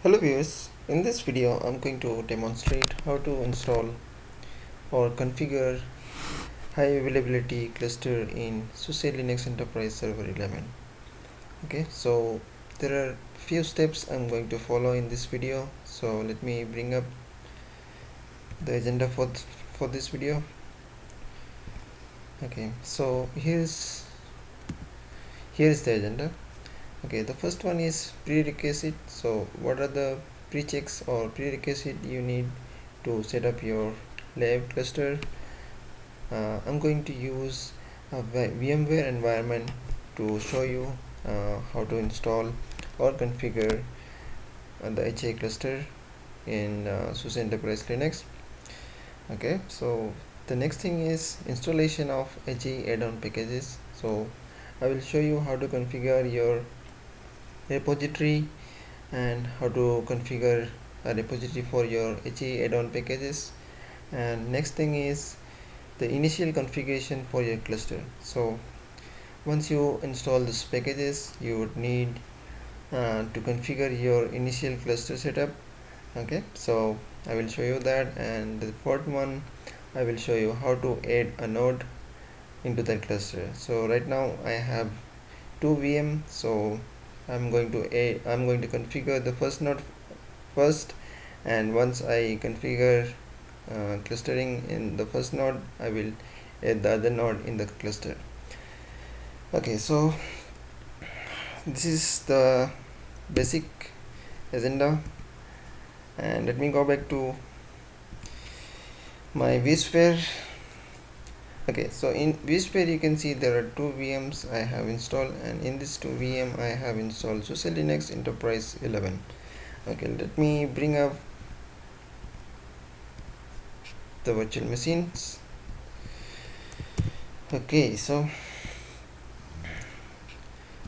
Hello viewers, in this video I'm going to demonstrate how to install or configure high availability cluster in Suse Linux Enterprise Server 11. Okay, so there are few steps I'm going to follow in this video. So let me bring up the agenda for this video. Okay, so here's the agenda. Okay, the first one is prerequisite. So what are the pre-checks or prerequisite you need to set up your lab cluster? I'm going to use a VMware environment to show you how to install or configure the HAE cluster in SUSE Enterprise Linux. Okay, so the next thing is installation of HAE add-on packages. So I will show you how to configure your repository and how to configure a repository for your HAE add-on packages. And next thing is the initial configuration for your cluster. So once you install these packages, you would need to configure your initial cluster setup. Okay, so I will show you that, and the fourth one I will show you how to add a node into that cluster. So right now I have two VM, so I'm going to configure the first node first, and once I configure clustering in the first node, I will add the other node in the cluster. Okay, so this is the basic agenda, and let me go back to my vSphere. Okay, so in vSphere you can see there are two VMs I have installed, and in this two VM I have installed SUSE Linux Enterprise 11. Okay, let me bring up the virtual machines. Okay, so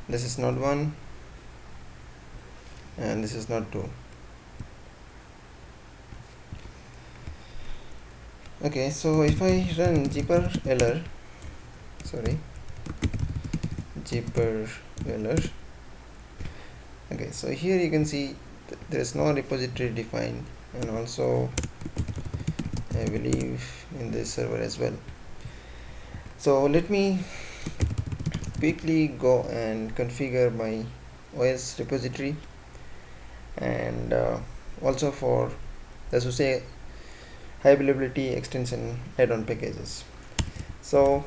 this is node 1 and this is node 2. Okay, so if I run gperlr, okay, so here you can see there is no repository defined, and also I believe in this server as well. So let me quickly go and configure my OS repository, and also for the SUSE High Availability extension add-on packages. So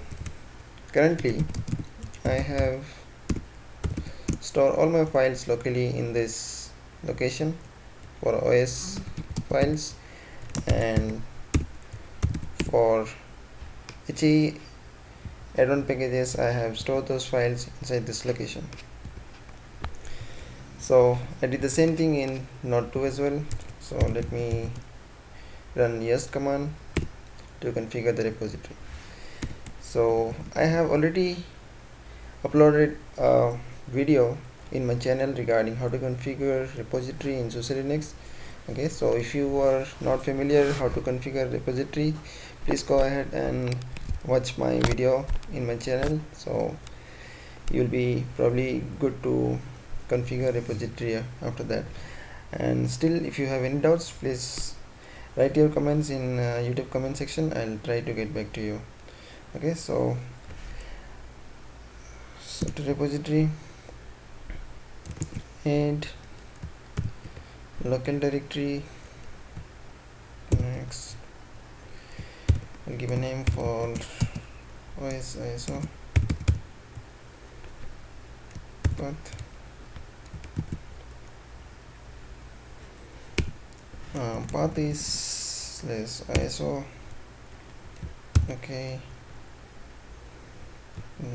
currently I have stored all my files locally in this location for OS files, and for HAE add-on packages I have stored those files inside this location. So I did the same thing in node 2 as well. So let me run yes command to configure the repository. So I have already uploaded a video in my channel regarding how to configure repository in SUSE Linux. Okay, so if you are not familiar how to configure repository, please go ahead and watch my video in my channel, so you'll be probably good to configure repository after that. And still, if you have any doubts, please write your comments in YouTube comment section. I'll try to get back to you. Okay, so to repository, and local directory, next I'll give a name for OS ISO path, path is /ISO. Okay,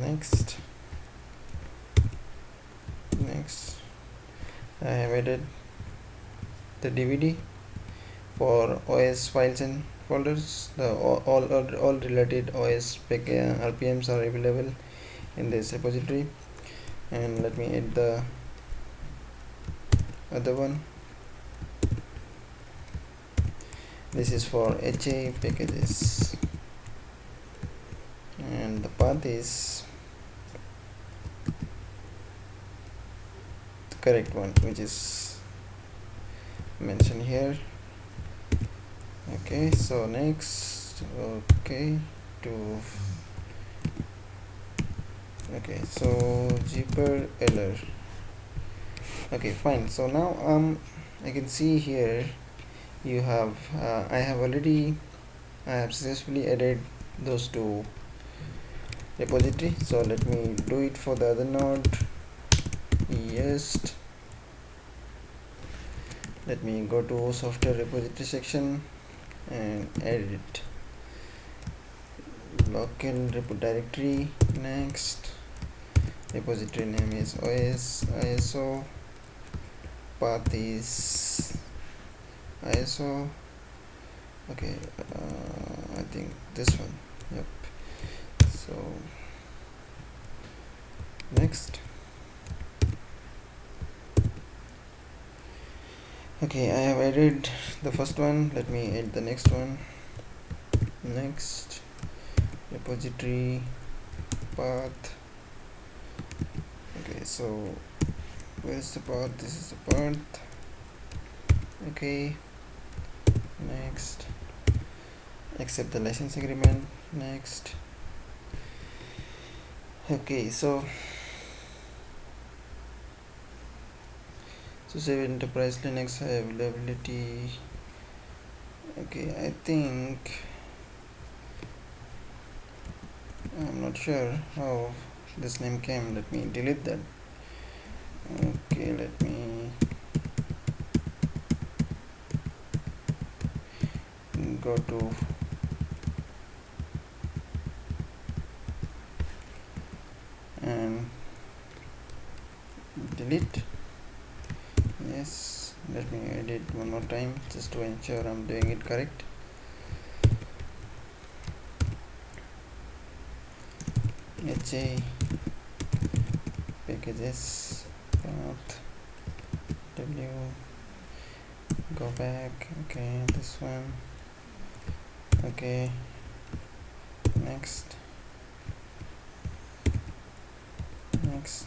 next I have added the DVD for OS files and folders. The all related OS RPMs are available in this repository. And let me add the other one. This is for HAE packages, and the path is the correct one, which is mention here. Okay, so next, okay, to okay, so zipper error. Okay, fine. So now I can see here you have I have successfully added those two repository. So let me do it for the other node. Yes, let me go to software repository section and edit local repo directory. Next, repository name is os iso, path is iso. Okay, I think this one. Yep. So next, okay, I have added the first one. Let me add the next one. Next, repository path. Okay, so where is the path? This is the path. Okay, next, accept the license agreement. Next, okay, so save enterprise Linux high availability. Okay, I think I'm not sure how this name came. Let me delete that. Okay, let me go to and delete. Yes, let me edit one more time just to ensure I'm doing it correct. HA packages path w, go back. Okay, this one. Okay, next, next.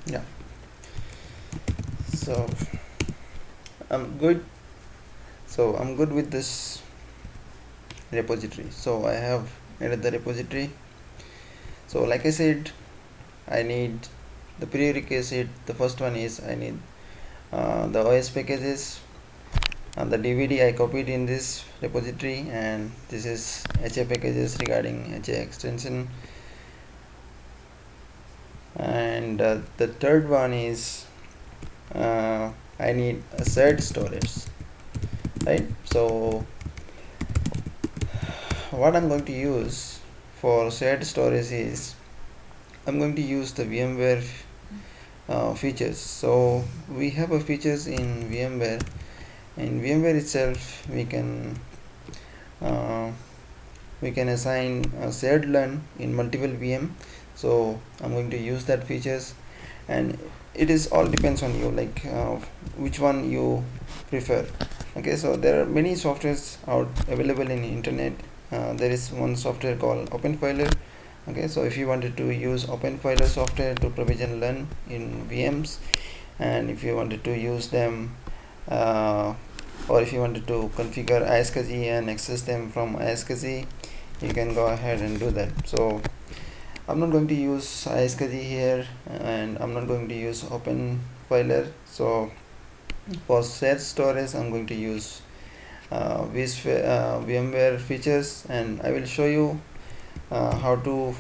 Yeah, so I'm good. So I'm good with this repository. So I have added the repository. So like I said, I need the prerequisite. The first one is I need the OS packages and the DVD I copied in this repository, and this is HA packages regarding HA extension. And the third one is I need a shared storage, right? So what I'm going to use for shared storage is I'm going to use the VMware features. So we have a features in VMware. In VMware itself, uh, we can assign a shared LAN in multiple VM. So I'm going to use that features, and it is all depends on you, like which one you prefer. Okay, so there are many softwares out available in internet. There is one software called Openfiler. Okay, so if you wanted to use Openfiler software to provision LAN in VMs, and if you wanted to use them or if you wanted to configure iSCSI and access them from iSCSI, you can go ahead and do that. So I'm not going to use iSCSI here, and I'm not going to use Openfiler. So for shared storage, I'm going to use VMware features, and I will show you how to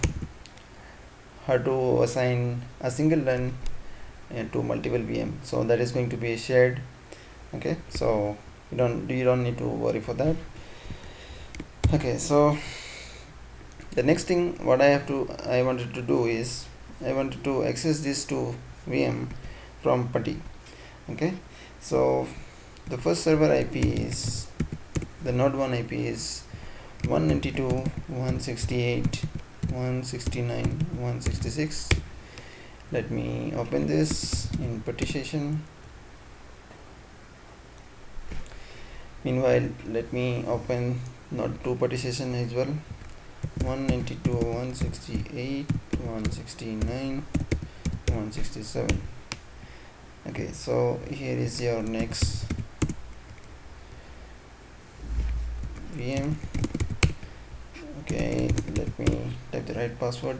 assign a single LAN to multiple VM. So that is going to be shared. Okay, so you don't need to worry for that. Okay, so the next thing what I wanted to do is I wanted to access this to VM from PuTTY. Okay, so the first server IP is the node 1 IP is 192.168.169.166. Let me open this in partition. Meanwhile, let me open node 2 partition as well. 192.168.169 167. Okay, so here is your next VM. Okay, let me type the right password.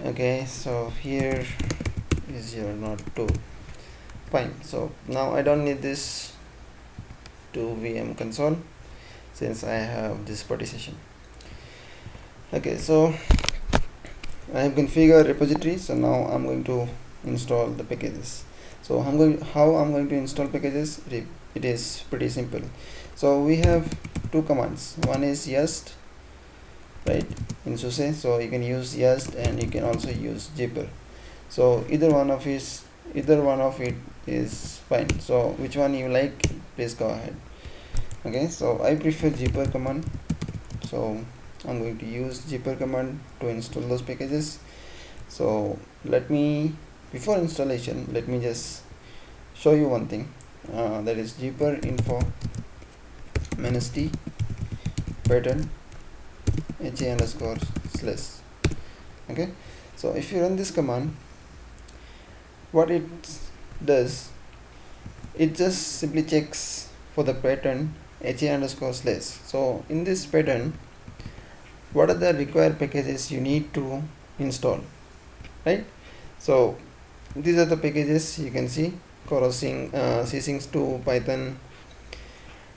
Okay, so here is your node 2. Fine, so now I don't need this to VM console since I have this partition. Okay, so I have configured repository, so now I'm going to install the packages. So how I'm going to install packages, it is pretty simple. So we have two commands. One is yust, right, in Suse, so you can use yust and you can also use zipper. So either one of it is fine. So which one you like, please go ahead. Okay, so I prefer zipper command, so I'm going to use zipper command to install those packages. So before installation, let me just show you one thing, that is zipper info -t pattern HA underscore slash. Okay, so if you run this command, what it does, it just simply checks for the pattern HA underscore slash. So in this pattern, what are the required packages you need to install, right? So these are the packages you can see: Corosing, C-Sync2, Python,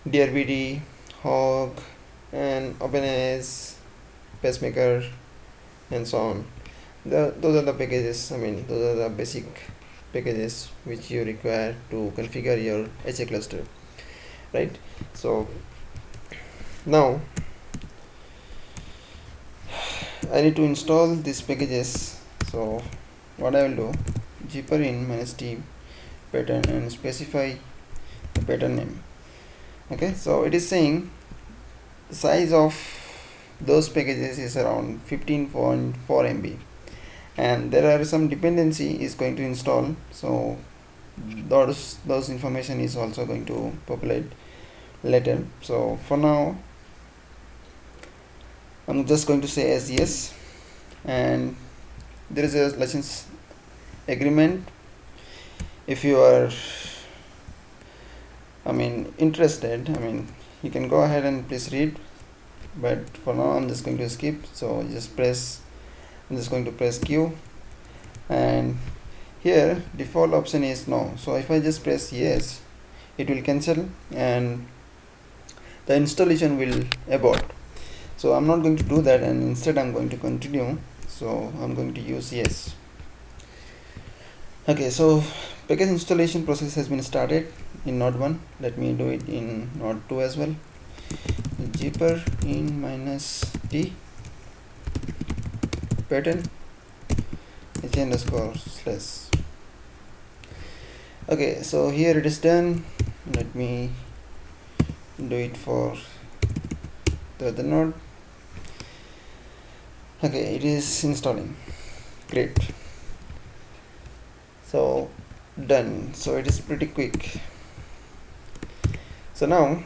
DRBD, Hog, and Openness, Pacemaker, and so on. Those are the packages, those are the basic packages which you require to configure your HA cluster, right? So now I need to install these packages. So what I will do, zipper in -t pattern and specify the pattern name. Okay, so it is saying the size of those packages is around 15.4 MB, and there are some dependency is going to install, so those information is also going to populate later. So for now I'm just going to say as yes, and there is a license agreement. If you are interested, you can go ahead and please read, but for now I'm just going to skip. So I'm just going to press Q, and here default option is no. So if I just press yes, it will cancel and the installation will abort. So I'm not going to do that, and instead I'm going to continue. So I'm going to use yes. Okay, so package installation process has been started in node 1. Let me do it in node 2 as well. Zipper in -t pattern HA underscore slash. Okay, so here it is done. Let me do it for the other node. Okay, it is installing. Great. So done. So it is pretty quick. So now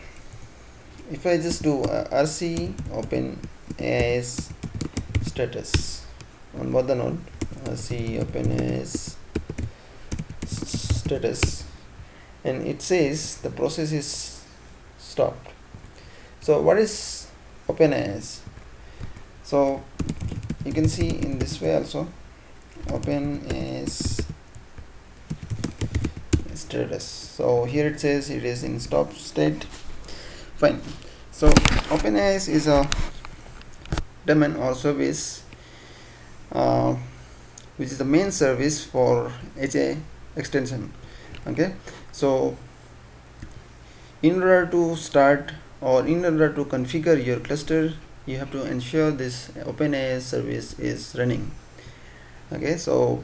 if I just do rc open as status on both the node, rc open as status, and it says the process is stopped. So what is open as? So you can see in this way also, open as status. So here it says it is in stop state. Fine. So OpenAS is a daemon or service which is the main service for HA extension. Okay, so in order to start or in order to configure your cluster, you have to ensure this OpenAS service is running. Okay, so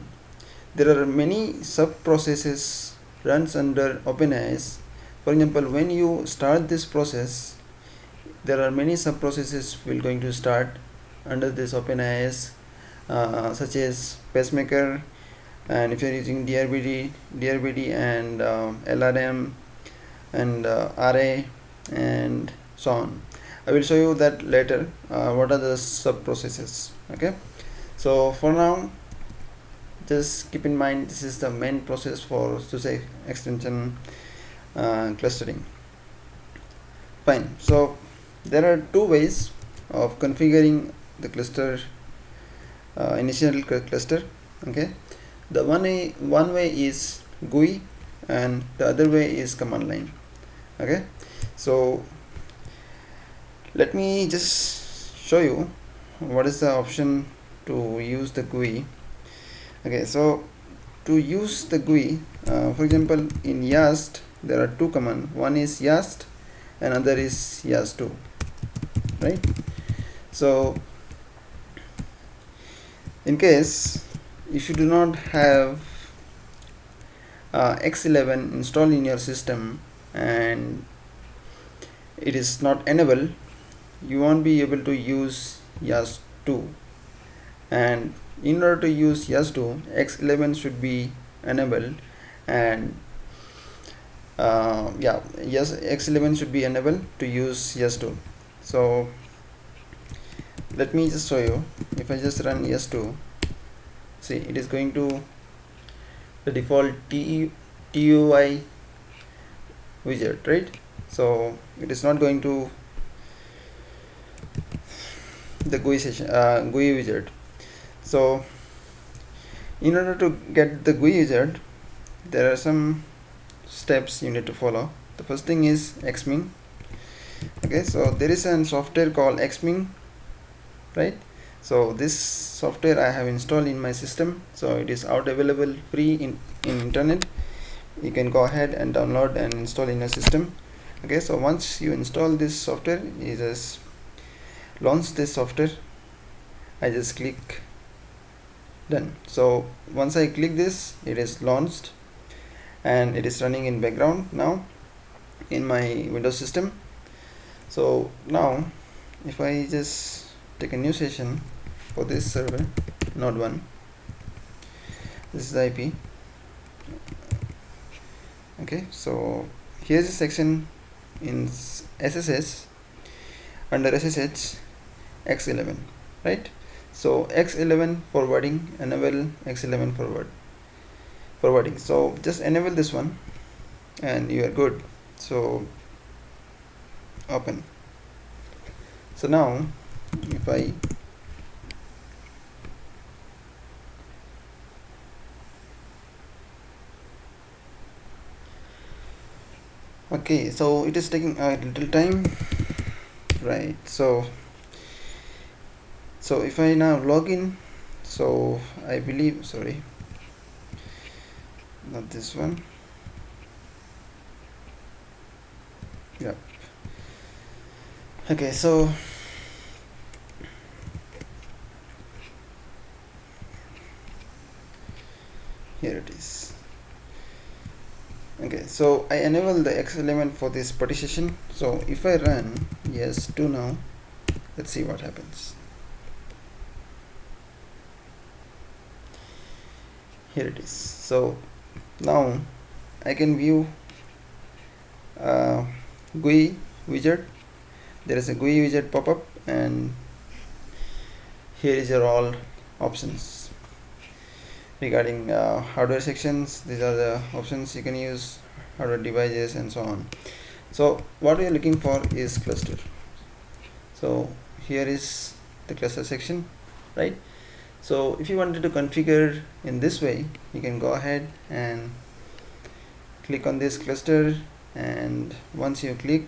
there are many sub processes runs under OpenAS. For example, when you start this process, there are many sub processes will going to start under this OpenAS, such as Pacemaker, and if you are using DRBD and LRM and RA and so on. I will show you that later, what are the sub processes. Okay, So for now, just keep in mind this is the main process for Suse extension clustering. Fine. So there are two ways of configuring the cluster, initial cluster. Okay, the one way is GUI and the other way is command line. Okay, so let me just show you what is the option to use the GUI. Okay, so to use the GUI, for example, in YAST there are two commands. One is YAST and another is YAST2, right? So in case if you do not have X11 installed in your system and it is not enabled, you won't be able to use YAST2. And in order to use YAST2, X11 should be enabled, and yes, X11 should be enabled to use YAST2. So let me just show you. If I just run YAST2, see, it is going to the default TUI widget, right? So it is not going to the GUI session, GUI widget. So in order to get the GUI widget, there are some steps you need to follow. The first thing is Xming. Okay, so there is a software called Xming, right? So this software I have installed in my system, so it is out available free in internet. You can go ahead and download and install in your system. Okay, so once you install this software, you just launch this software. I just click done. So once I click this, it is launched and it is running in background now in my Windows system. So now if I just take a new session for this server, node 1, this is the IP. Okay, so here's a section in SSH, under SSH X11, right? So X11 forwarding, enable X11 forwarding. So just enable this one and you are good. So open. So now if I okay, so it is taking a little time, right? So if I now log in, so I believe, sorry, not this one, yeah. Okay, so here it is. Okay, so I enable the X element for this partition. So if I run yes2 now, let's see what happens. Here it is. So now I can view GUI widget. There is a GUI widget pop-up and here is your all options regarding hardware sections. These are the options you can use, hardware devices and so on. So what we are looking for is cluster. So here is the cluster section, right? So if you wanted to configure in this way, you can go ahead and click on this cluster, and once you click,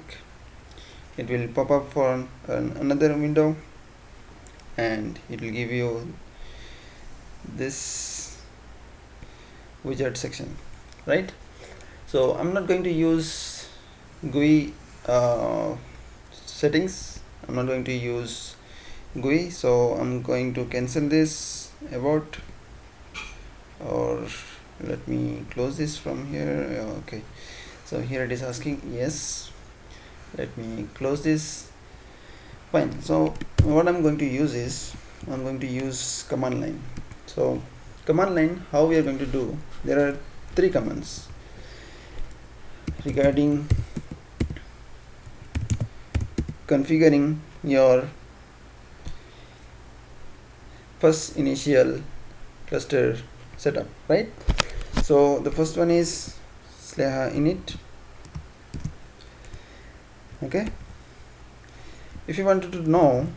it will pop up for another window and it will give you this widget section, right? So I'm not going to use GUI settings. I'm not going to use GUI, so I'm going to cancel this about, or let me close this from here. Okay, so here it is asking yes, let me close this. Fine. So what I'm going to use is I'm going to use command line. So command line, how we are going to do, there are 3 commands regarding configuring your first initial cluster setup, right? So the first one is init. Okay, if you wanted to know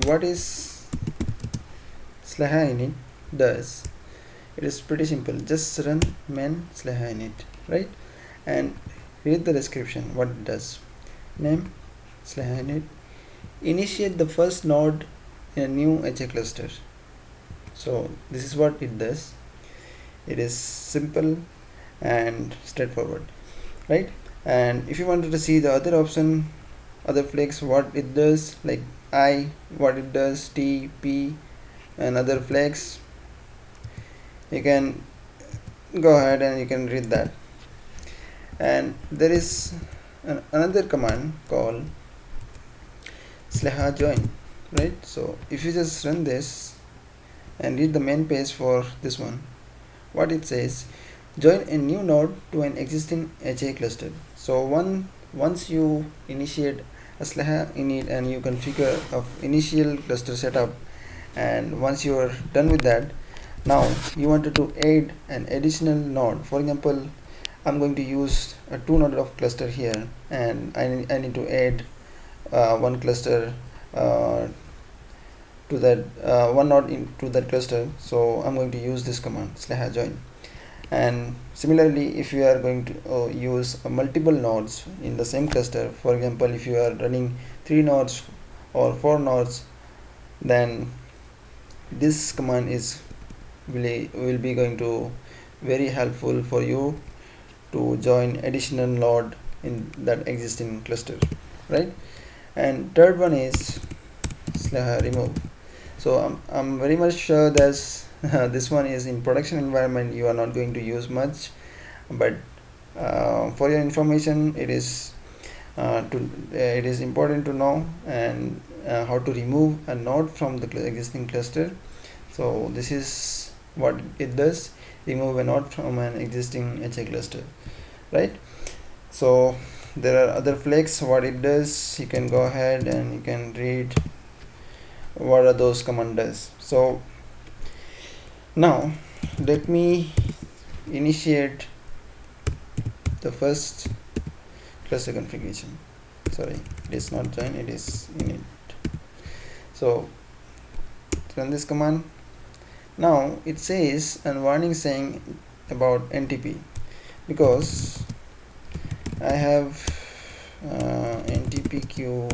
what is init does, it is pretty simple. Just run man init, right? And read the description what it does. Name init, initiate the first node in a new HA cluster. So this is what it does. It is simple and straightforward, right? And if you wanted to see the other option, other flags, what it does, like I, what it does, T, P, and other flags, you can go ahead and you can read that. And there is another command called join, right? So if you just run this and read the main page for this one, what it says, join a new node to an existing HA cluster. So once you initiate a init and you configure of initial cluster setup, and once you are done with that, now you wanted to add an additional node. For example, I'm going to use a 2 node of cluster here, and I need to add one cluster to that one node into that cluster. So I'm going to use this command /join. And similarly, if you are going to use multiple nodes in the same cluster, for example, if you are running 3 nodes or 4 nodes, then this command is will be going to very helpful for you to join additional node in that existing cluster, right? And third one is remove. So I'm very much sure that this one is in production environment you are not going to use much, but for your information, it is it is important to know and how to remove a node from the existing cluster. So this is what it does: remove a node from an existing HA cluster, right? So there are other flags. What it does, you can go ahead and you can read what are those command does. So now let me initiate the first cluster configuration. Sorry, it is not join, it is init. So run this command. Now it says a warning saying about NTP, because I have NTPQ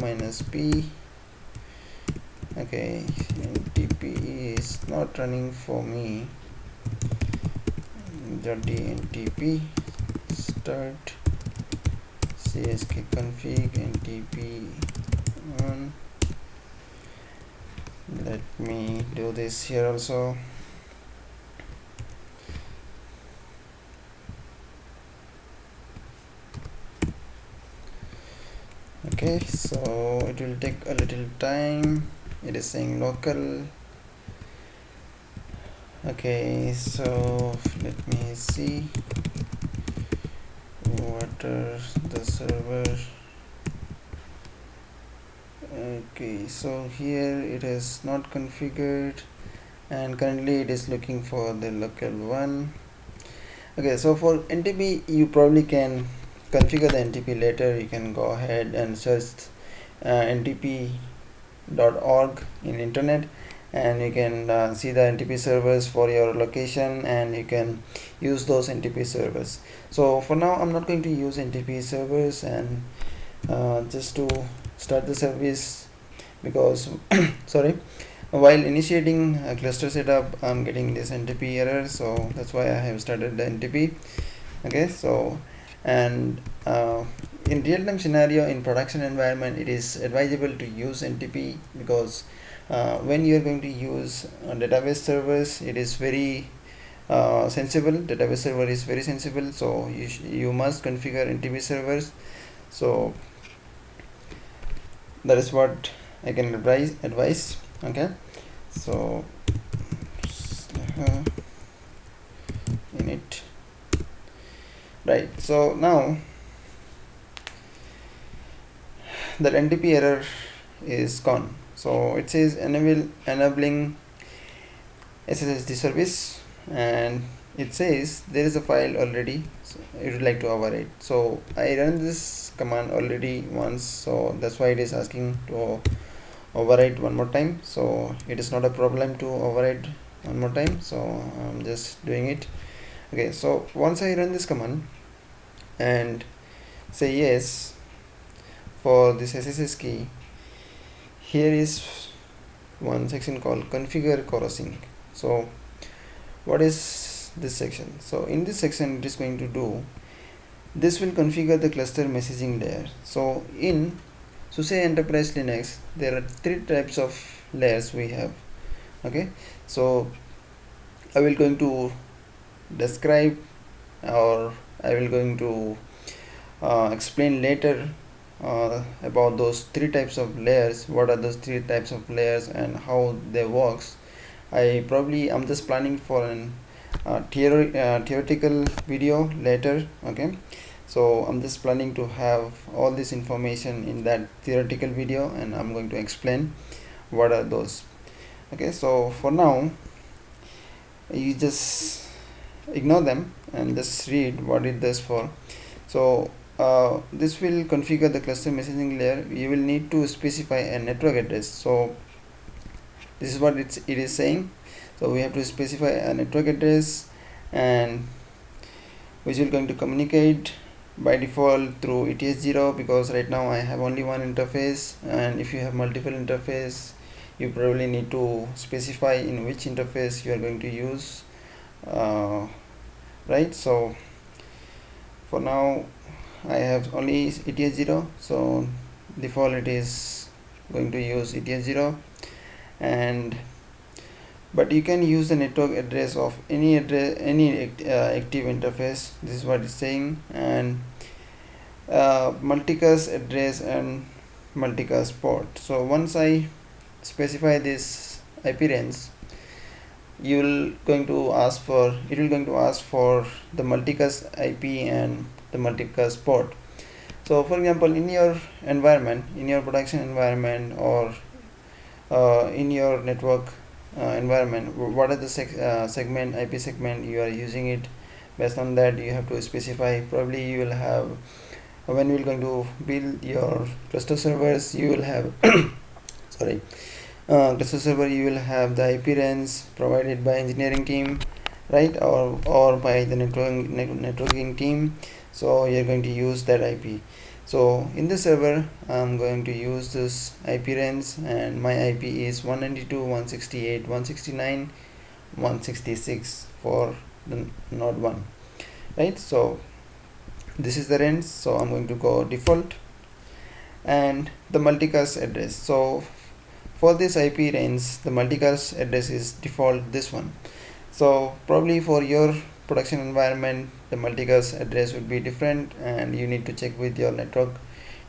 minus P. Okay, NTP is not running for me. .ntp start csk config ntp on. Let me do this here also. Okay, so it will take a little time. It is saying local. Okay, so let me see what are the server. Okay, so here it is not configured, and currently it is looking for the local one. Okay, so for NTP you probably can configure the NTP later. You can go ahead and search ntp.org in internet, and you can see the NTP servers for your location, and you can use those NTP servers. So for now I'm not going to use NTP servers, and just to start the service, because sorry, while initiating a cluster setup I'm getting this NTP error, so that's why I have started the NTP. Okay, so and in real-time scenario in production environment it is advisable to use NTP, because when you are going to use database servers, it is very sensible. Database server is very sensible, so you must configure NTP servers. So that is what I can advise. Okay, so init, right? So now that NTP error is gone. So it says enabling SSHD service, and it says there is a file already, so it would like to overwrite. So I run this command already once, so that's why it is asking to overwrite one more time. So it is not a problem to overwrite one more time, so I'm just doing it. Okay, so once I run this command and say yes for this SSH key, here is one section called configure corosync. So what is this section? So in this section it is going to do, this will configure the cluster messaging layer. So in Suse Enterprise Linux there are three types of layers we have. Okay, so I will going to describe, or I will going to explain later about those three types of layers, what are those three types of layers and how they works. I'm just planning for an theoretical video later. Okay, so I'm just planning to have all this information in that theoretical video, and I'm going to explain what are those. Okay, so for now you just ignore them and just read what it does for. So this will configure the cluster messaging layer. You will need to specify a network address. So this is what it is saying. So we have to specify a network address, and which will going to communicate by default through ETH0, because right now I have only one interface, and if you have multiple interface you probably need to specify in which interface you are going to use, right? So for now I have only ETH0, so default it is going to use ETH0. And but you can use the network address of any active interface. This is what it's saying. And multicast address and multicast port. So once I specify this IP range, it will going to ask for the multicast IP and the multicast port. So for example, in your environment, in your production environment, or in your network environment, what are the segment IP segment you are using it. Based on that you have to specify. Probably you will have, when you are going to build your cluster servers, you will have sorry cluster server, you will have the IP range provided by engineering team, right, or by the networking team. So you're going to use that IP. So in the server I'm going to use this IP range, and my IP is 192.168.169.166 for the node 1, right? So this is the range, so I'm going to go default. And the multicast address, so for this IP range the multicast address is default, this one. So probably for your production environment the multicast address would be different, and you need to check with your network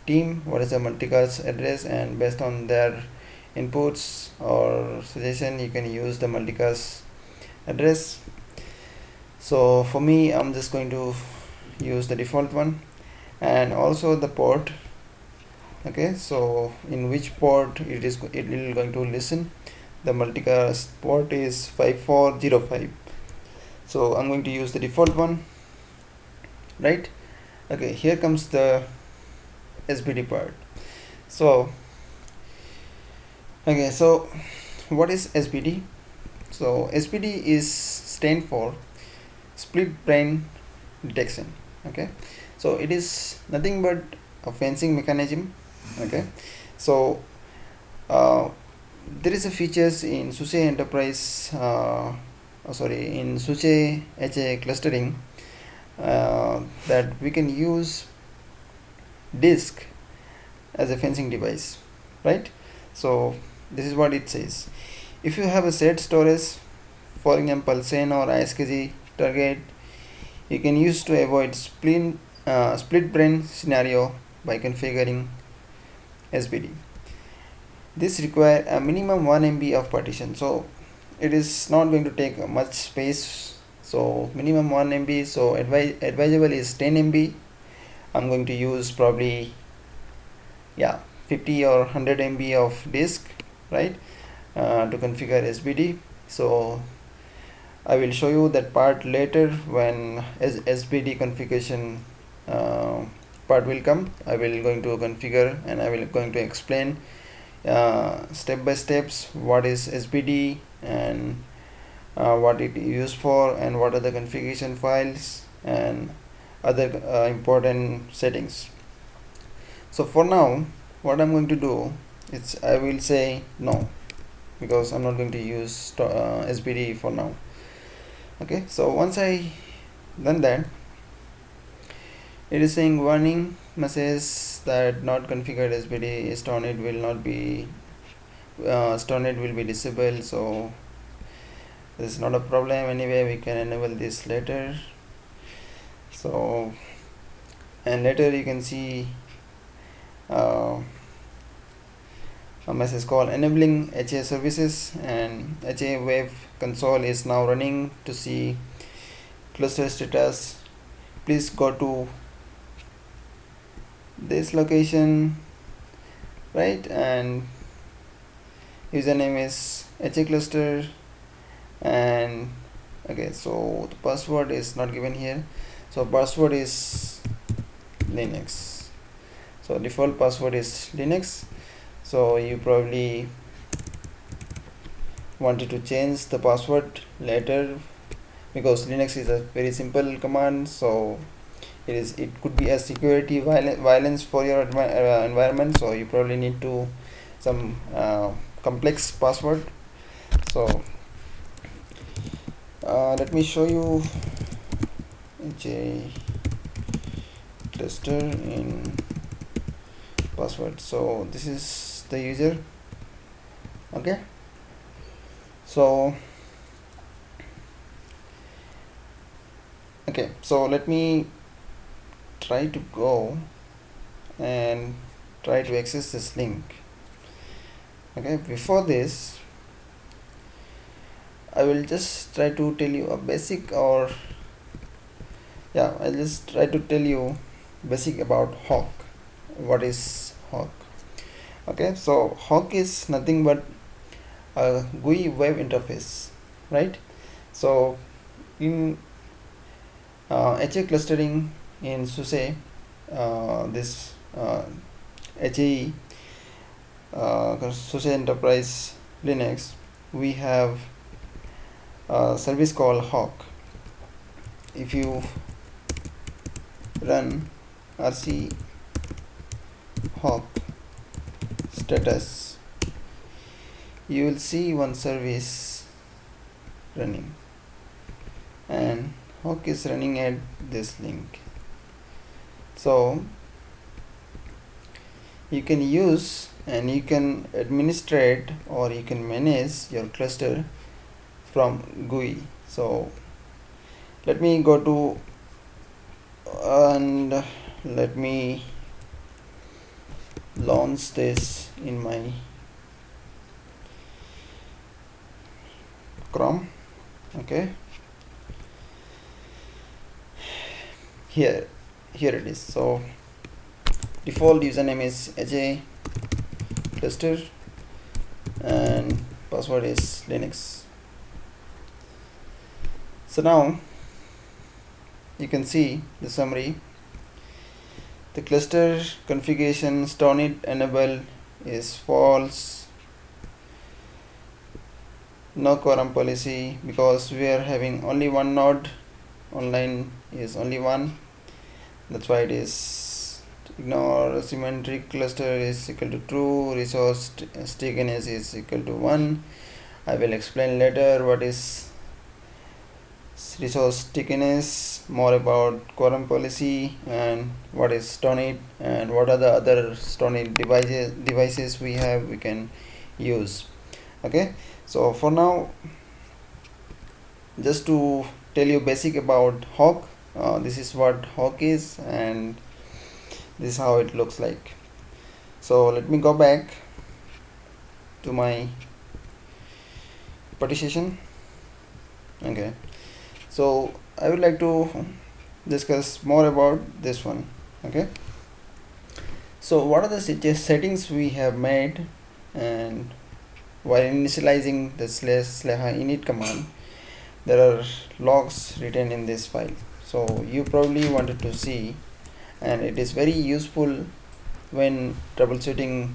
team what is the multicast address, and based on their inputs or suggestion you can use the multicast address. So for me I'm just going to use the default one. And also the port. Okay, so in which port it will going to listen. The multicast port is 5405, so I'm going to use the default one, right? Okay, here comes the SBD part. So okay, so what is SBD? So SBD is stand for split brain detection. Okay, so it is nothing but a fencing mechanism. Okay, so there is a features in Suse Enterprise in Suse HAE clustering that we can use disk as a fencing device, right? So this is what it says. If you have a shared storage, for example SAN or ISKG target, you can use to avoid split brain scenario by configuring SBD. This require a minimum 1 MB of partition, so it is not going to take much space. So minimum 1 MB, so advisable is 10 MB. I'm going to use probably 50 or 100 MB of disk, right, to configure SBD. So I will show you that part later when SBD configuration uh, part will come. I will going to configure and I will going to explain step by steps what is SBD and what it is used for and what are the configuration files and other important settings. So for now what I'm going to do is I will say no, because I'm not going to use SBD for now. Okay, so once I done that, it is saying warning message that not configured SBD Stoneit will not be Stoneit will be disabled. So this is not a problem anyway, we can enable this later. So and later you can see uh, a message called enabling HA services, and HA web console is now running to see cluster status. Please go to this location, right, and username is HA cluster, and okay, so the password is not given here, so password is Linux, so default password is Linux. So you probably wanted to change the password later, because Linux is a very simple command, so it could be a security violence for your environment, so you probably need to some complex password. So let me show you HA cluster in password. So this is the user. Okay, so okay, so let me try to go and try to access this link. Okay, before this I will just try to tell you a basic, or yeah, I'll just try to tell you basic about Hawk. What is Hawk? Okay, so Hawk is nothing but a GUI web interface, right? So in HA clustering in Suse, this HAE Suse Enterprise Linux, we have a service called Hawk. If you run rc Hawk status, you will see one service running, and Hawk is running at this link. So you can use and you can administrate or you can manage your cluster from GUI. So let me go to and let me launch this in my Chrome. Okay, here it is. So default username is HA cluster and password is Linux. So now you can see the summary. The cluster configuration Stoneit enable is false. No quorum policy, because we are having only one node, online is only one, that's why it is ignore. Symmetric cluster is equal to true. Resource stickiness is equal to 1. I will explain later what is resource stickiness, more about quorum policy, and what is Stoneit, and what are the other Stoneit devices we have we can use. Okay, so for now, just to tell you basic about Hawk, this is what Hawk is and this is how it looks like. So let me go back to my partition. Okay, so I would like to discuss more about this one. Okay, so what are the settings we have made, and while initializing the /init command, there are logs written in this file. So you probably wanted to see, and it is very useful when troubleshooting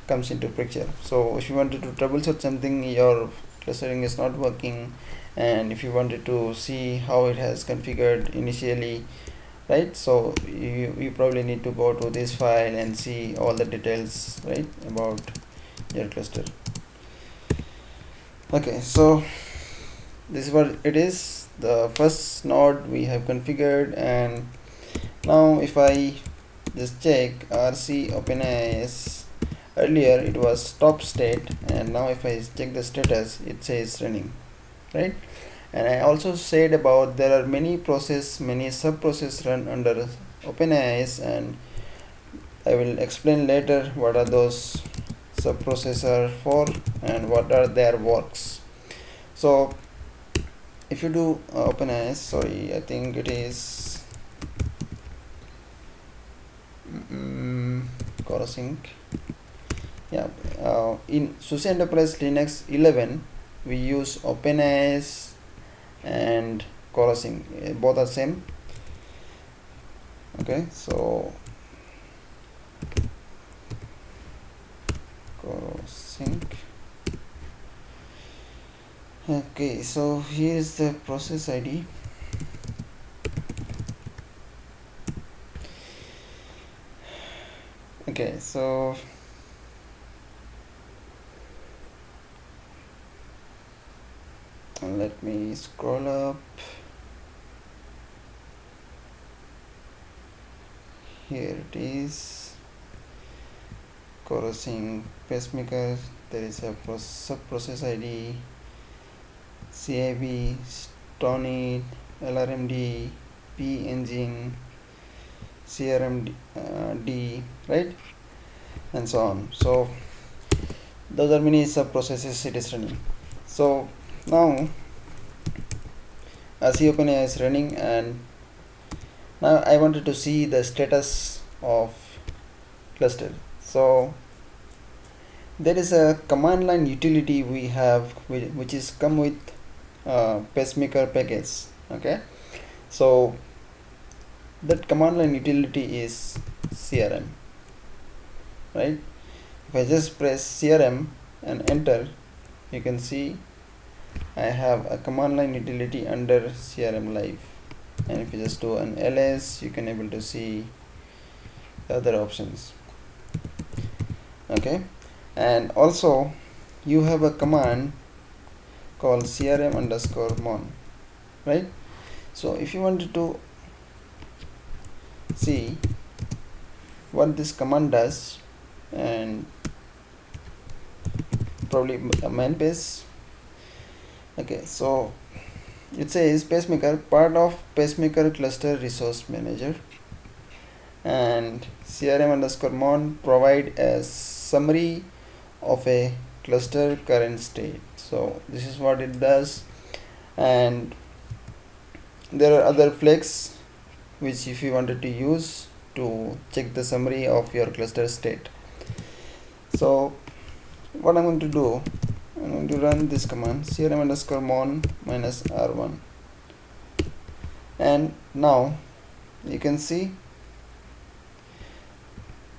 comes into picture. So if you wanted to troubleshoot something, your clustering is not working, and if you wanted to see how it has configured initially, right, so you probably need to go to this file and see all the details, right, about your cluster. Okay, so this is what it is. The first node we have configured, and now if I just check rc openness, earlier it was stop state, and now if I check the status, it says running, right? And I also said about there are many sub process run under OpenAIs, and I will explain later what are those sub processor for and what are their works. So if you do OpenAIs, sorry, I think it is Corosync. Yeah, in SUSE Enterprise Linux 11 we use OpenAIs and Corosync, both are same. Okay, so Corosync. Okay, so here is the process ID. Okay, so let me scroll up. Here it is. Corosync pacemaker. There is a sub process ID, CIB, Stonit, LRMD, P engine, CRMD, right, and so on. So those are many sub processes it is running. So now RC OpenAI is running, and now I wanted to see the status of cluster. So there is a command line utility we have which is come with pacemaker package. Okay, so that command line utility is CRM, right? If I just press CRM and enter, you can see I have a command line utility under CRM live, and if you just do an ls, you can able to see the other options. Okay, and also you have a command called crm_mon, right? So if you wanted to see what this command does, and probably a man base. Okay, so it says pacemaker part of pacemaker cluster resource manager, and crm_mon provide a summary of a cluster current state. So this is what it does, and there are other flags which if you wanted to use to check the summary of your cluster state. So what I'm going to do, I'm going to run this command crm_mon -r1, and now you can see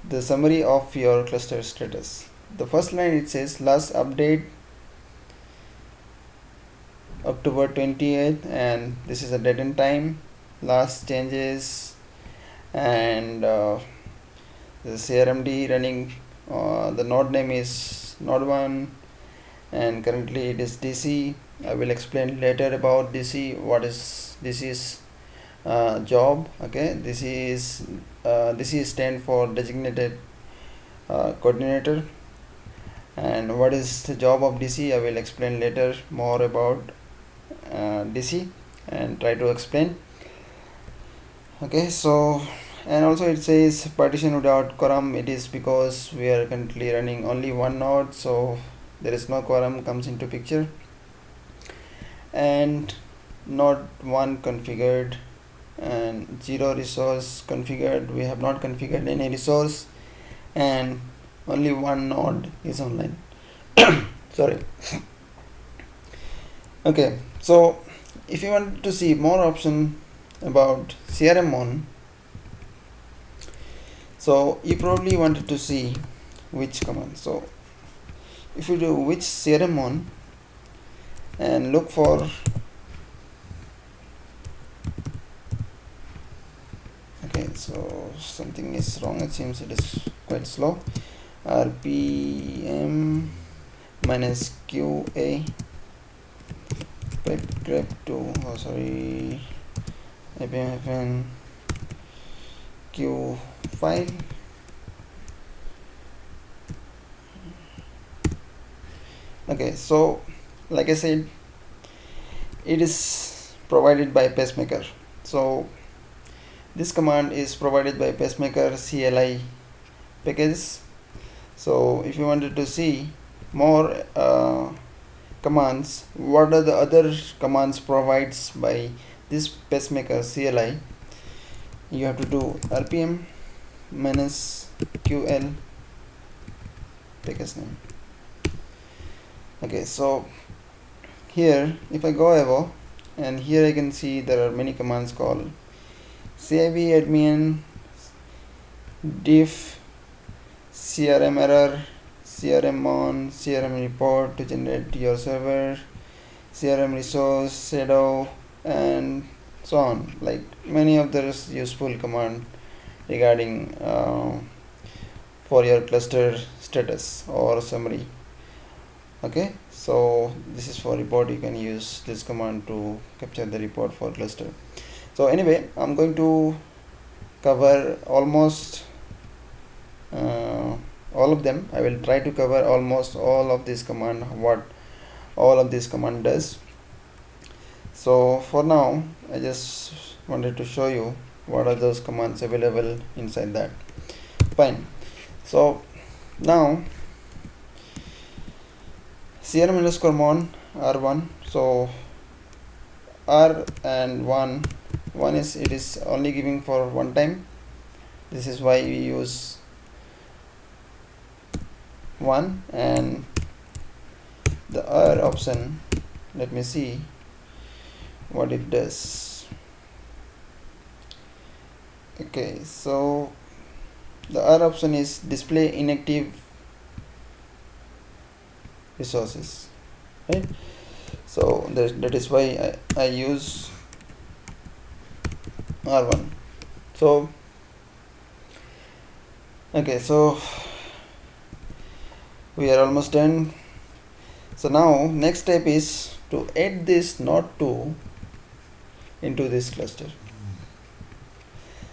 the summary of your cluster status. The first line, it says last update October 28th, and this is a date and time, last changes, and the CRMD running, the node name is node 1, and currently it is DC. I will explain later about DC, what is DC's job. Okay, this is DC stand for designated coordinator, and what is the job of DC, I will explain later more about DC and try to explain. Okay, so and also it says partition without quorum. It is because we are currently running only one node, so there is no quorum comes into picture. And node 1 configured and 0 resource configured. We have not configured any resource, and only one node is online. sorry. Okay, so if you want to see more option about crm1, so you probably wanted to see which command. So if you do which crm1 and look for, okay, so something is wrong, it seems it is quite slow. rpm minus qa pipe grep to, oh sorry, rpm q file. Okay, so like I said, it is provided by pacemaker. So this command is provided by pacemaker CLI packages. So if you wanted to see more commands, what are the other commands provides by this pacemaker CLI, you have to do rpm minus ql package name. Okay, so here if I go above, and here I can see there are many commands called civ admin, diff, crm error, crm on, crm report to generate your server, crm resource, shadow, and so on, like many of those useful command regarding for your cluster status or summary. Okay, so this is for report, you can use this command to capture the report for cluster. So anyway, I'm going to cover almost all of them. I will try to cover almost all of this command, what all of this command does. So for now I just wanted to show you what are those commands available inside that. Fine. So now crm underscore mon r1, so r and 1 is, it is only giving for one time. This is why we use 1, and the r option, let me see what it does. Okay, so the r option is display inactive resources, right? So that is why I use r1. So okay, so we are almost done. So now next step is to add this node 2 into this cluster.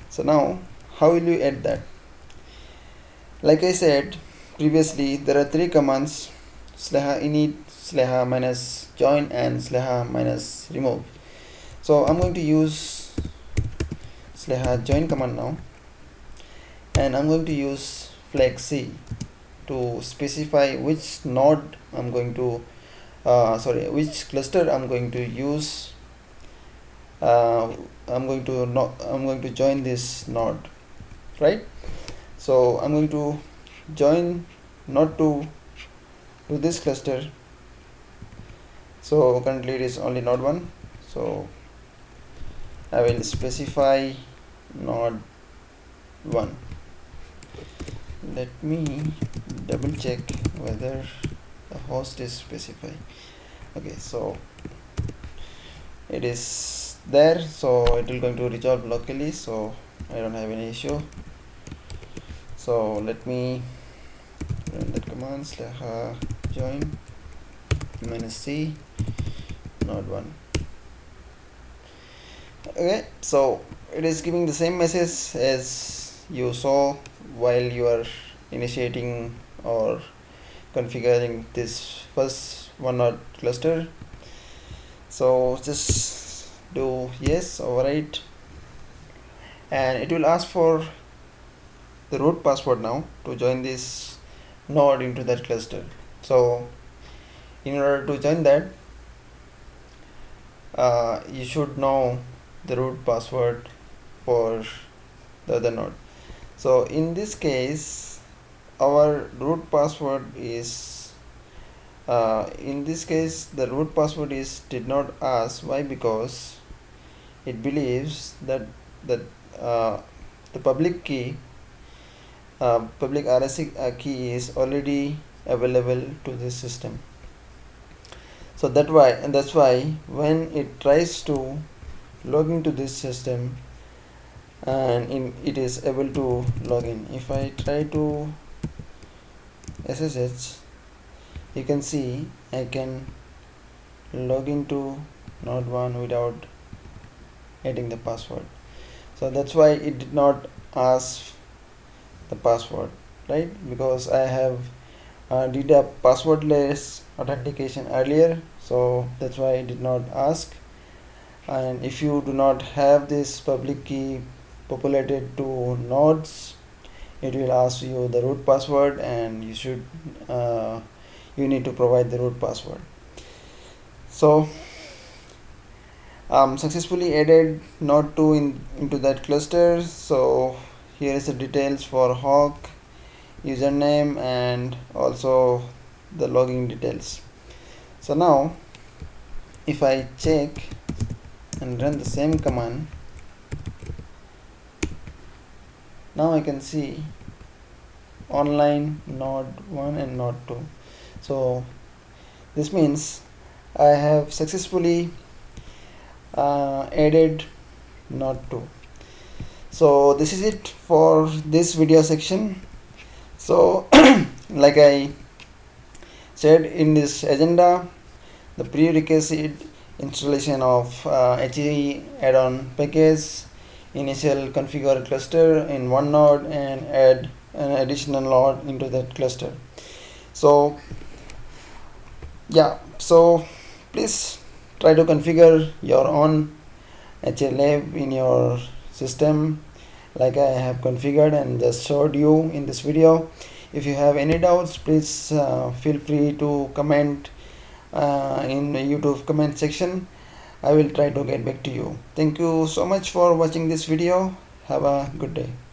So now how will you add that? Like I said previously, there are three commands: /init, /minus join, and /minus remove. So I'm going to use /join command now, and I'm going to use flag C to specify which node I'm going to which cluster I'm going to use. I'm going to join this node, right? So I'm going to join node to this cluster. So currently it is only node 1, so I will specify node 1. Let me double check whether the host is specified. Okay, so it is there, so it will going to resolve locally, so I don't have any issue. So let me run that command /join minus c node 1. Okay, so it is giving the same message as you saw while you are initiating or configuring this first one node cluster. So just do yes, override, and it will ask for the root password now to join this node into that cluster. So in order to join that, you should know the root password for the other node. So in this case, our root password is in this case the root password is did not ask. Why? Because it believes that uh, the public RSA key is already available to this system. So that's why when it tries to log into this system and it is able to log in. If I try to SSH, you can see I can log into node 1 without getting the password. So that's why it did not ask the password, right? Because I have did a passwordless authentication earlier, so that's why I did not ask. And if you do not have this public key populated to nodes, it will ask you the root password, and you need to provide the root password. So successfully added node 2 into that cluster. So here is the details for Hawk, username, and also the login details. So now if I check and run the same command, now I can see online node 1 and node 2. So this means I have successfully added node 2. So this is it for this video section. So like I said in this agenda, the prerequisite installation of HAE add-on package, initial configure cluster in one node and add an additional node into that cluster. So yeah, so please try to configure your own HA lab in your system like I have configured and just showed you in this video. If you have any doubts, please feel free to comment in the YouTube comment section. I will try to get back to you. Thank you so much for watching this video. Have a good day.